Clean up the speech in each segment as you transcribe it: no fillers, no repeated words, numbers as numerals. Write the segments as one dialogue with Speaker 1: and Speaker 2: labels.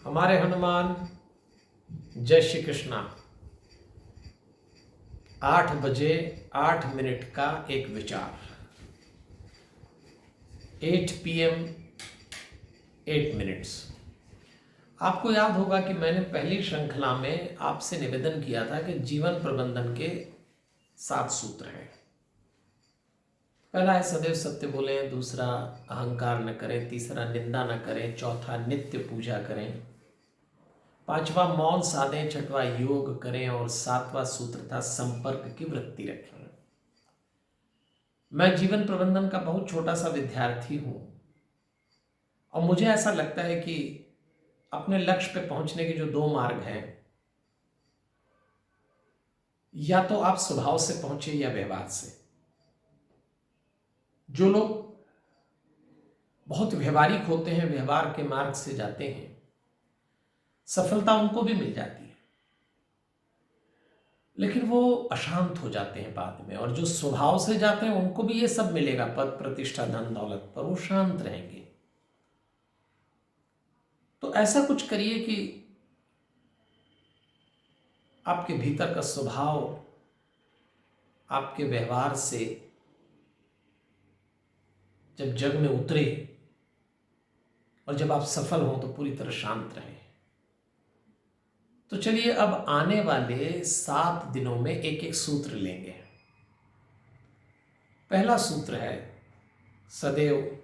Speaker 1: हमारे हनुमान जय श्री कृष्णा 8 बजे 8 मिनट का एक विचार 8 PM 8 मिनट्स। आपको याद होगा कि मैंने पहली श्रृंखला में आपसे निवेदन किया था कि जीवन प्रबंधन के 7 सूत्र हैं। पहला है सदैव सत्य बोलें, दूसरा अहंकार न करें, तीसरा निंदा न करें, चौथा नित्य पूजा करें, पांचवा मौन साधें, छठवां योग करें और 7वां सूत्र था संपर्क की वृत्ति रखें। मैं जीवन प्रबंधन का बहुत छोटा सा विद्यार्थी हूं और मुझे ऐसा लगता है कि अपने लक्ष्य पे पहुंचने के जो 2 मार्ग हैं, या तो आप स्वभाव से पहुंचे या व्यवहार से। जो लोग बहुत व्यवहारिक होते हैं, व्यवहार के मार्ग से जाते हैं, सफलता उनको भी मिल जाती है, लेकिन वो अशांत हो जाते हैं बाद में। और जो स्वभाव से जाते हैं उनको भी ये सब मिलेगा, पद प्रतिष्ठा धन दौलत, पर वो शांत रहेंगे। तो ऐसा कुछ करिए कि आपके भीतर का स्वभाव आपके व्यवहार से जब जग में उतरे और जब आप सफल हों तो पूरी तरह शांत रहें। तो चलिए अब आने वाले 7 दिनों में एक एक सूत्र लेंगे। पहला सूत्र है सदैव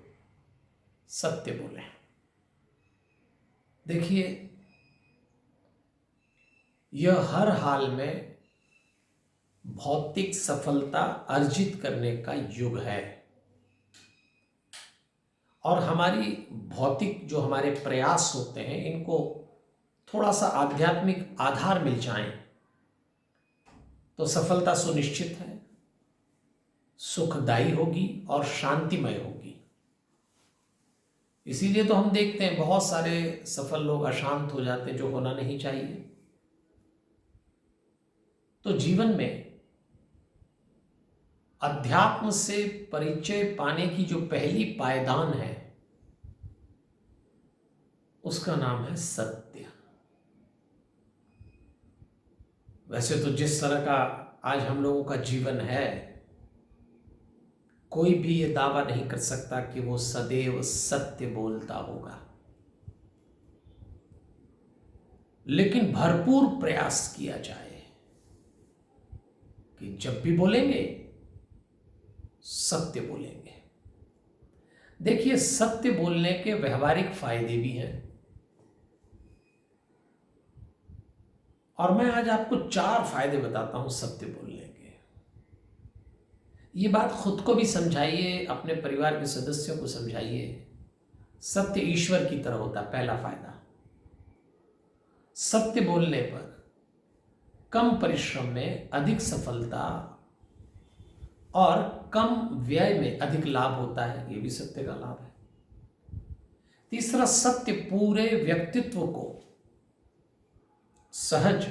Speaker 1: सत्य बोलें। देखिए, यह हर हाल में भौतिक सफलता अर्जित करने का युग है और हमारी भौतिक जो हमारे प्रयास होते हैं, इनको थोड़ा सा आध्यात्मिक आधार मिल जाए तो सफलता सुनिश्चित है, सुखदायी होगी और शांतिमय होगी। इसीलिए तो हम देखते हैं बहुत सारे सफल लोग अशांत हो जाते हैं, जो होना नहीं चाहिए। तो जीवन में अध्यात्म से परिचय पाने की जो पहली पायदान है, उसका नाम है सत्य। वैसे तो जिस तरह का आज हम लोगों का जीवन है, कोई भी ये दावा नहीं कर सकता कि वो सदैव सत्य बोलता होगा, लेकिन भरपूर प्रयास किया जाए कि जब भी बोलेंगे सत्य बोलेंगे। देखिए, सत्य बोलने के व्यवहारिक फायदे भी हैं और मैं आज आपको 4 फायदे बताता हूं सत्य बोलने के। ये बात खुद को भी समझाइए, अपने परिवार के सदस्यों को समझाइए। सत्य ईश्वर की तरह होता। पहला फायदा, सत्य बोलने पर कम परिश्रम में अधिक सफलता और कम व्यय में अधिक लाभ होता है। ये भी सत्य का लाभ है। तीसरा, सत्य पूरे व्यक्तित्व को सहज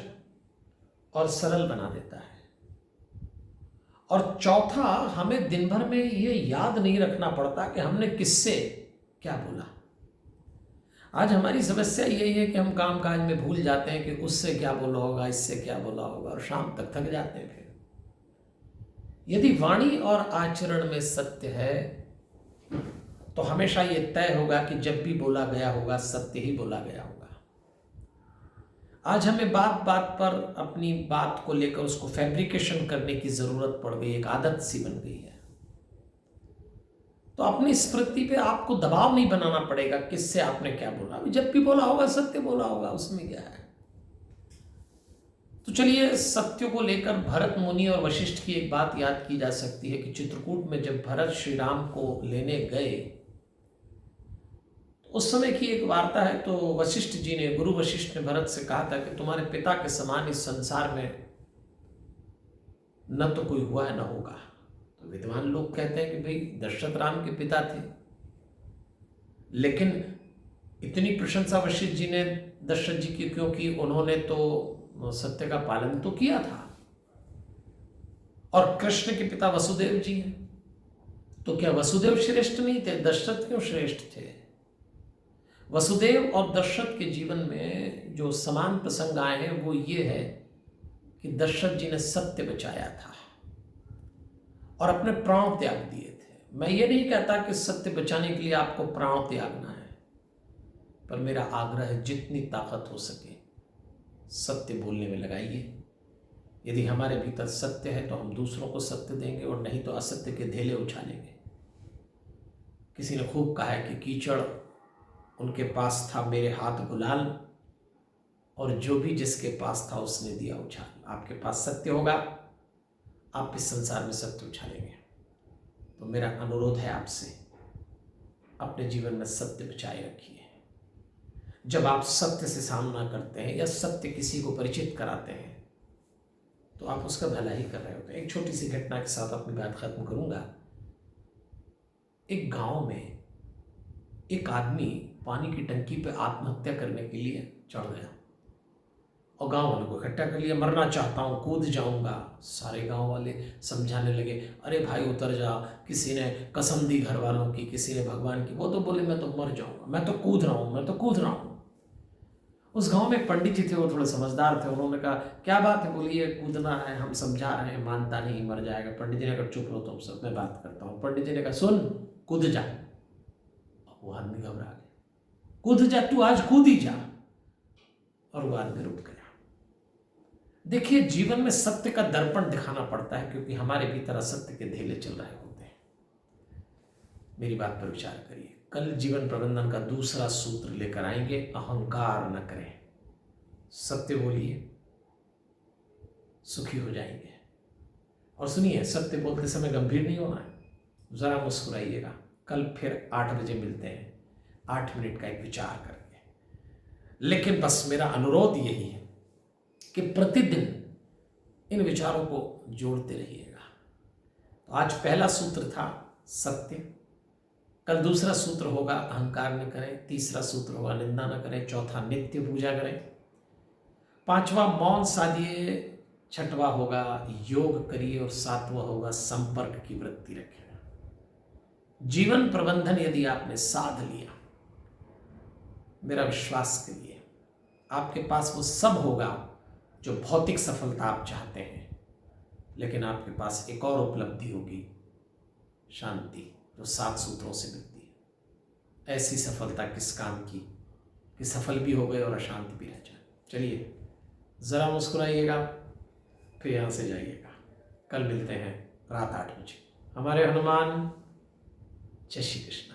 Speaker 1: और सरल बना देता है। और चौथा, हमें दिन भर में ये याद नहीं रखना पड़ता कि हमने किससे क्या बोला। आज हमारी समस्या यही है कि हम काम काज में भूल जाते हैं कि उससे क्या बोला होगा, इससे क्या बोला होगा, और शाम तक थक जाते हैं। फिर यदि वाणी और आचरण में सत्य है तो हमेशा ये तय होगा कि जब भी बोला गया होगा सत्य ही बोला गया होगा। आज हमें बात बात पर अपनी बात को लेकर उसको फैब्रिकेशन करने की जरूरत पड़ गई, एक आदत सी बन गई है। तो अपनी स्मृति पे आपको दबाव नहीं बनाना पड़ेगा किससे आपने क्या बोला। जब भी बोला होगा सत्य बोला होगा, उसमें क्या है। तो चलिए, सत्य को लेकर भरत मुनि और वशिष्ठ की एक बात याद की जा सकती है कि चित्रकूट में जब भरत श्री राम को लेने गए, उस समय की एक वार्ता है। तो वशिष्ठ जी ने, गुरु वशिष्ठ ने भरत से कहा था कि तुम्हारे पिता के समान इस संसार में न तो कोई हुआ है न होगा। तो विद्वान लोग कहते हैं कि भाई दशरथ राम के पिता थे, लेकिन इतनी प्रशंसा वशिष्ठ जी ने दशरथ जी की क्योंकि उन्होंने तो सत्य का पालन तो किया था। और कृष्ण के पिता वसुदेव जी हैं, तो क्या वसुदेव श्रेष्ठ नहीं थे? दशरथ क्यों श्रेष्ठ थे? वसुदेव और दशरथ के जीवन में जो समान प्रसंग आए हैं वो ये है कि दशरथ जी ने सत्य बचाया था और अपने प्राण त्याग दिए थे। मैं ये नहीं कहता कि सत्य बचाने के लिए आपको प्राण त्यागना है, पर मेरा आग्रह है जितनी ताकत हो सके सत्य बोलने में लगाइए। यदि हमारे भीतर सत्य है तो हम दूसरों को सत्य देंगे, और नहीं तो असत्य के धेले उछालेंगे। किसी ने खूब कहा है कि कीचड़ उनके पास था, मेरे हाथ गुलाल, और जो भी जिसके पास था उसने दिया उछाल। आपके पास सत्य होगा, आप इस संसार में सत्य उछालेंगे। तो मेरा अनुरोध है आपसे, अपने जीवन में सत्य बचाए रखिए। जब आप सत्य से सामना करते हैं या सत्य किसी को परिचित कराते हैं तो आप उसका भला ही कर रहे होते हैं। एक छोटी सी घटना के साथ अपनी बात खत्म करूंगा। एक गांव में एक आदमी पानी की टंकी पे आत्महत्या करने के लिए चढ़ गया और गांव वालों को इकट्ठा कर लिया। मरना चाहता हूँ, कूद जाऊंगा। सारे गांव वाले समझाने लगे, अरे भाई उतर जा। किसी ने कसम दी घर वालों की, किसी ने भगवान की। वो तो बोले मैं तो मर जाऊंगा, मैं तो कूद रहा हूँ, मैं तो कूद रहा हूँ। उस गांव में एक पंडित जी थे, वो थोड़े समझदार थे। उन्होंने कहा क्या बात है, बोलिए कूदना है, हम समझा रहे हैं, मानता नहीं, मर जाएगा। पंडित जी ने कहा चुप रहो तुम सब, मैं बात करता हूँ। पंडित जी ने कहा सुन, कूद जा। वो आदमी घबरा गया, कूद जा तू, आज कूद ही जा। और वो आदमी रुक गया। देखिए, जीवन में सत्य का दर्पण दिखाना पड़ता है, क्योंकि हमारे भीतर असत्य के धेले चल रहे होते हैं। मेरी बात पर विचार करिए। कल जीवन प्रबंधन का दूसरा सूत्र लेकर आएंगे, अहंकार न करें, सत्य बोलिए, सुखी हो जाएंगे। और सुनिए, सत्य बोलते समय गंभीर नहीं होना है, जरा मुस्कुराइएगा। कल फिर 8 बजे मिलते हैं, 8 मिनट का एक विचार करके। लेकिन बस मेरा अनुरोध यही है कि प्रतिदिन इन विचारों को जोड़ते रहिएगा। तो आज पहला सूत्र था सत्य, कल दूसरा सूत्र होगा अहंकार न करें, तीसरा सूत्र होगा निंदा न करें, चौथा नित्य पूजा करें, पांचवा मौन साधिए, छठवा होगा योग करिए, और सातवां होगा संपर्क की वृत्ति रखें। जीवन प्रबंधन यदि आपने साध लिया, मेरा विश्वास करिए आपके पास वो सब होगा जो भौतिक सफलता आप चाहते हैं। लेकिन आपके पास एक और उपलब्धि होगी, शांति, जो 7 सूत्रों से मिलती है। ऐसी सफलता किस काम की कि सफल भी हो गए और अशांत भी रह जाए। चलिए ज़रा मुस्कुराइएगा, फिर यहाँ से जाइएगा। कल मिलते हैं रात 8 बजे। हमारे हनुमान। जय श्री कृष्ण।